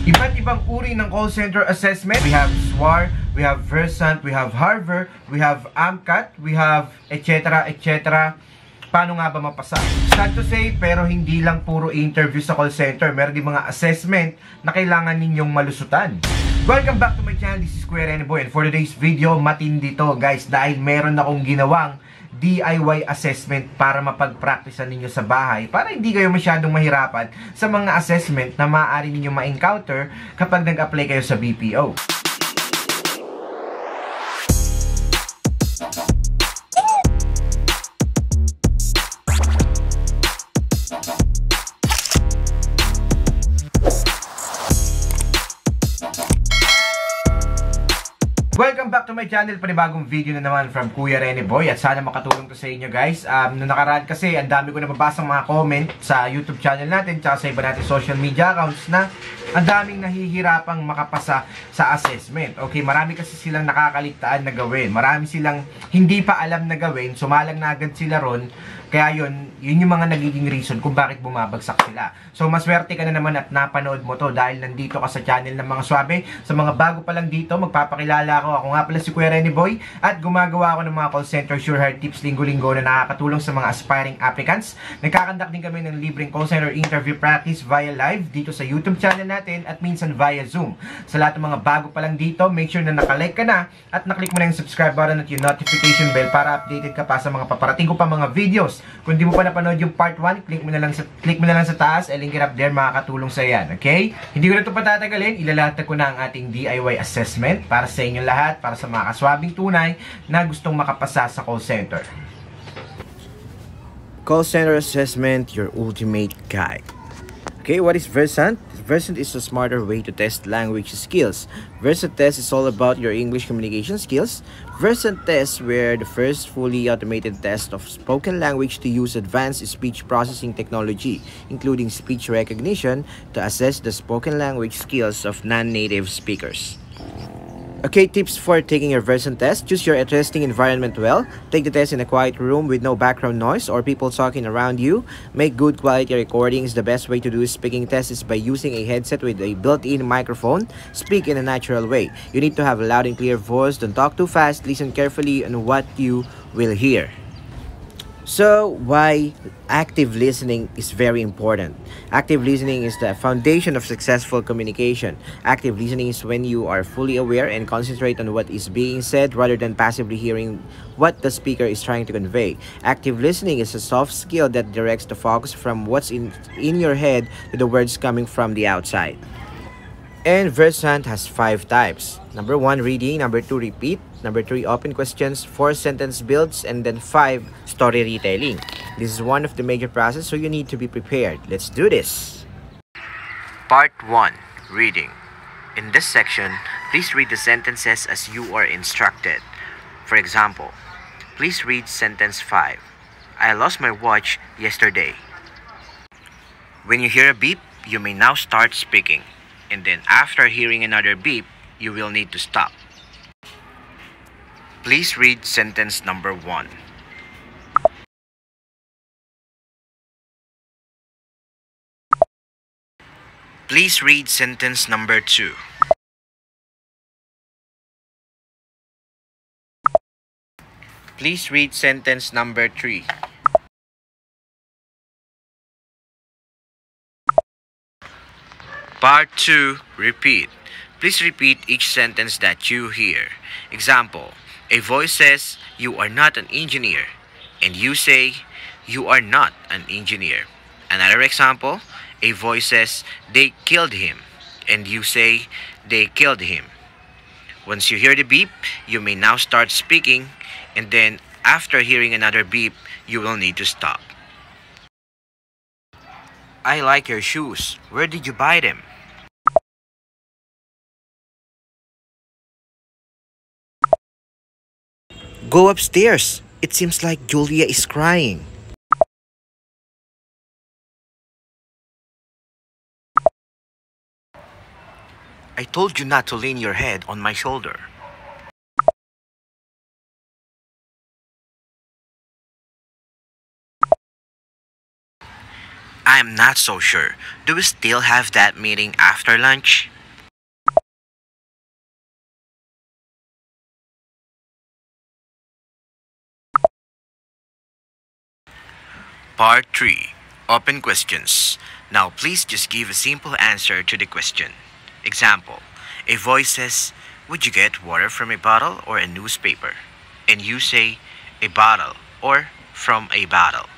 Iba't ibang uri ng call center assessment. We have SWAR, we have Versant, we have Harvard, we have AMCAT, we have etc. etc. Paano nga ba mapasa? Sad to say, pero hindi lang puro interview sa call center. Meron din mga assessment na kailangan ninyong malusutan. Welcome back to my channel. This is Kuya Rene Boy. And for today's video, matindi to guys. Dahil meron akong ginawang DIY assessment para mapag-practicean ninyo sa bahay. Para hindi kayo masyadong mahirapan sa mga assessment na maaari ninyo ma-encounter kapag nag-apply kayo sa BPO. Welcome back to my channel. Panibagong video na naman from Kuya Rene Boy. At sana makatulong to sa inyo guys. Noong nakaraan kasi, ang dami ko nababasang mga comment sa YouTube channel natin tsaka sa iba natin social media accounts na ang daming nahihirapang makapasa sa assessment. Okay, marami kasi silang nakakaligtaan na gawin. Marami silang hindi pa alam na gawin. Sumalang na agad sila ron. Kaya yun yung mga nagiging reason kung bakit bumabagsak sila. So, maswerte ka na naman at napanood mo to dahil nandito ka sa channel ng mga swabe. Sa mga bago pa lang dito, magpapakilala ako. Ako nga pala si Kuya Rene Boy at gumagawa ako ng mga call center sure hard tips linggo-linggo na nakakatulong sa mga aspiring applicants. Nagkakandak din kami ng libreng call center interview practice via live dito sa YouTube channel natin at minsan via Zoom. Sa lahat ng mga bago pa lang dito, make sure na nakalike ka na at naklik mo na yung subscribe button at yung notification bell para updated ka pa sa mga paparating ko pa mga videos. Kung di mo pa napanood yung part 1, click mo na lang sa taas, link it up there, makakatulong sa yan, okay? Hindi ko na ito patatagalin, ilalatag ko na ang ating DIY assessment para sa inyong lahat, para sa mga kaswabing tunay na gustong makapasa sa call center. Call center assessment, your ultimate guide. Okay, what is Versant? Versant is a smarter way to test language skills. Versant test is all about your English communication skills. Versant tests were the first fully automated test of spoken language to use advanced speech processing technology, including speech recognition, to assess the spoken language skills of non-native speakers. Okay, tips for taking your Versant test. Choose your testing environment well. Take the test in a quiet room with no background noise or people talking around you. Make good quality recordings. The best way to do speaking test is by using a headset with a built-in microphone. Speak in a natural way. You need to have a loud and clear voice. Don't talk too fast. Listen carefully on what you will hear. So, why active listening is very important. Active listening is the foundation of successful communication. Active listening is when you are fully aware and concentrate on what is being said rather than passively hearing what the speaker is trying to convey. Active listening is a soft skill that directs the focus from what's in your head to the words coming from the outside. And Versant has 5 types. Number 1, reading. Number 2, repeat. Number 3, open questions. 4, sentence builds. And then 5, story retelling. This is one of the major processes, so you need to be prepared. Let's do this. Part 1, reading. In this section, please read the sentences as you are instructed. For example, please read sentence 5. I lost my watch yesterday. When you hear a beep, you may now start speaking. And then after hearing another beep, you will need to stop. Please read sentence number 1. Please read sentence number 2. Please read sentence number 3. Part 2, repeat. Please repeat each sentence that you hear. Example, a voice says, "You are not an engineer." And you say, "You are not an engineer." Another example, a voice says, "They killed him." And you say, "They killed him." Once you hear the beep, you may now start speaking. And then after hearing another beep, you will need to stop. I like your shoes. Where did you buy them? Go upstairs. It seems like Julia is crying. I told you not to lean your head on my shoulder. I am not so sure. Do we still have that meeting after lunch? Part 3. Open questions. Now please just give a simple answer to the question. Example. A voice says, "Would you get water from a bottle or a newspaper?" And you say, "A bottle," or "from a bottle."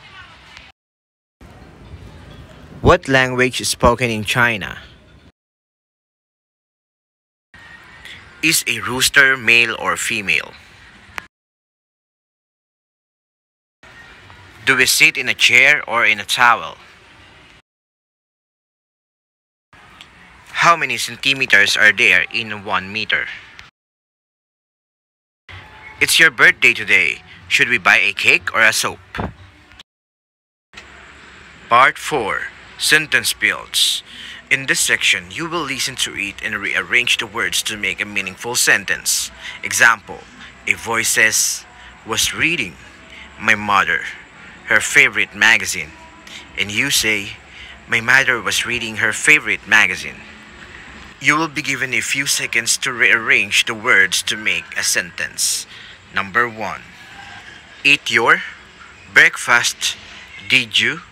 What language is spoken in China? Is a rooster male or female? Do we sit in a chair or in a towel? How many centimeters are there in 1 meter? It's your birthday today. Should we buy a cake or a soap? Part 4. Sentence builds. In this section, you will listen to it and rearrange the words to make a meaningful sentence. Example. A voice says, "Was reading my mother her favorite magazine." And you say, "My mother was reading her favorite magazine." You will be given a few seconds to rearrange the words to make a sentence. Number 1. Eat your breakfast, did you?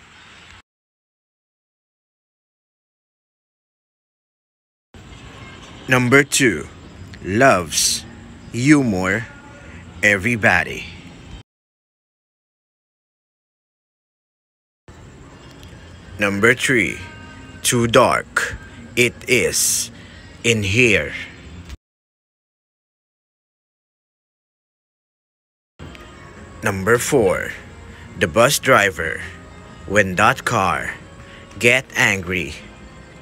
Number 2. Loves you more, everybody. Number 3. Too dark it is in here. Number 4. The bus driver, when that car get angry,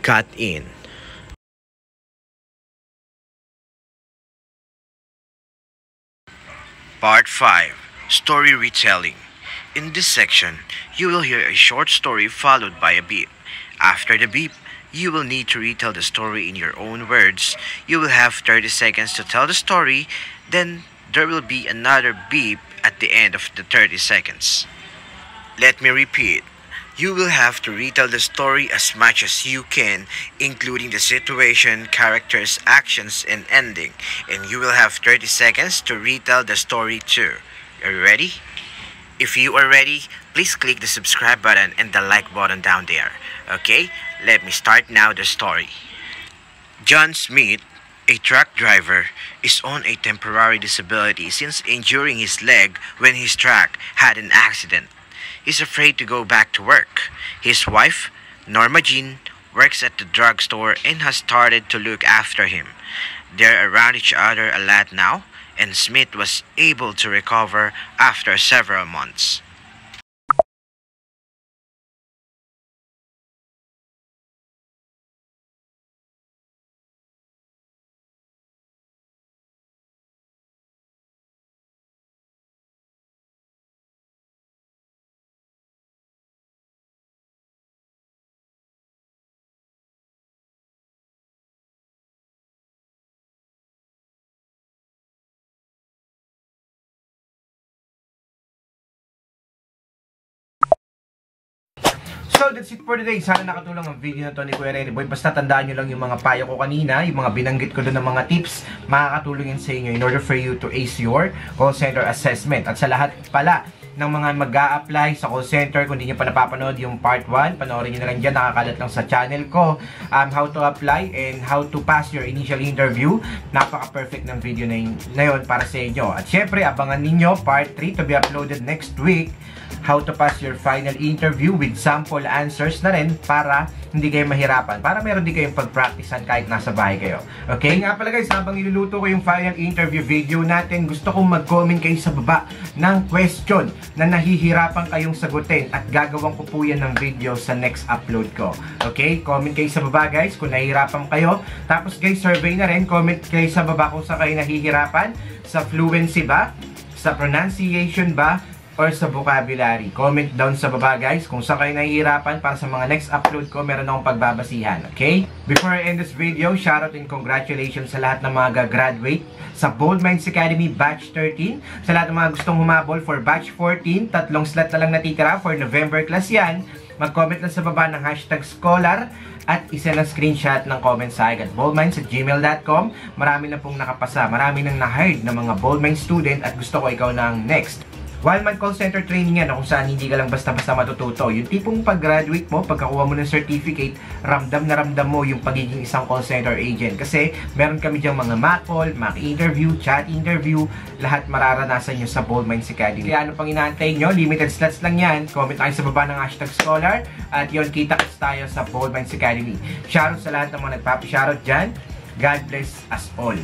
cut in. Part 5. Story retelling. In this section, you will hear a short story followed by a beep. After the beep, you will need to retell the story in your own words. You will have 30 seconds to tell the story, then there will be another beep at the end of the 30 seconds. Let me repeat. You will have to retell the story as much as you can, including the situation, characters, actions, and ending. And you will have 30 seconds to retell the story too. Are you ready? If you are ready, please click the subscribe button and the like button down there. Okay, let me start now the story. John Smith, a truck driver, is on a temporary disability since injuring his leg when his truck had an accident. He's afraid to go back to work. His wife, Norma Jean, works at the drugstore and has started to look after him. They're around each other a lot now, and Smith was able to recover after several months. So that's it for today. Sana nakatulong ang video na to ni Kuya Rene Boy. Basta tandaan nyo lang yung mga payo ko kanina, yung mga binanggit ko doon ng mga tips, makakatulong yan sa inyo in order for you to ace your call center assessment. At sa lahat pala ng mga mag-a-apply sa call center, kung hindi nyo pa napapanood yung part 1, panoorin nyo na lang dyan, nakakalat lang sa channel ko, how to apply and how to pass your initial interview. Napaka-perfect ng video na yun para sa inyo. At syempre, abangan ninyo part 3 to be uploaded next week, how to pass your final interview with sample answers na rin para hindi kayo mahirapan. Para meron din kayong pag-practicean kahit nasa bahay kayo. Okay? Nga pala guys, habang iluluto ko yung final interview video natin, gusto kong mag-comment kayo sa baba ng question na nahihirapan kayong sagutin at gagawin ko po yan ng video sa next upload ko. Okay? Comment kayo sa baba guys kung nahihirapan kayo. Tapos guys, survey na rin. Comment kayo sa baba kung saan kayo nahihirapan. Sa fluency ba? Sa pronunciation ba? Or sa vocabulary. Comment down sa baba guys kung saan kayo nahihirapan para sa mga next upload ko, meron akong pagbabasihan. Okay? Before I end this video, shoutout and congratulations sa lahat ng mga gagraduate sa Bold Minds Academy Batch 13. Sa lahat ng mga gustong humabol for Batch 14, 3 slot na lang natitira for November class yan. Mag-comment lang sa baba ng #scholar at isa ng screenshot ng comment sa akin at boldminds@gmail.com. Marami na pong nakapasa. Marami nang na-hired na mga Bold Minds student at gusto ko ikaw ng next. 1-month call center training yan, kung saan hindi ka lang basta-basta matututo. Yung tipong pag-graduate mo, pagkakuha mo ng certificate, ramdam na ramdam mo yung pagiging isang call center agent. Kasi meron kami diyang mga mock call, mock interview, chat interview, lahat mararanasan nyo sa Bold Minds Academy. Kaya ano pang inaantay nyo? Limited slots lang yan. Comment tayo sa baba ng #scholar at yun, kita-kits tayo sa Bold Minds Academy. Shoutout sa lahat ng mga nagpapi-shoutout dyan. God bless us all.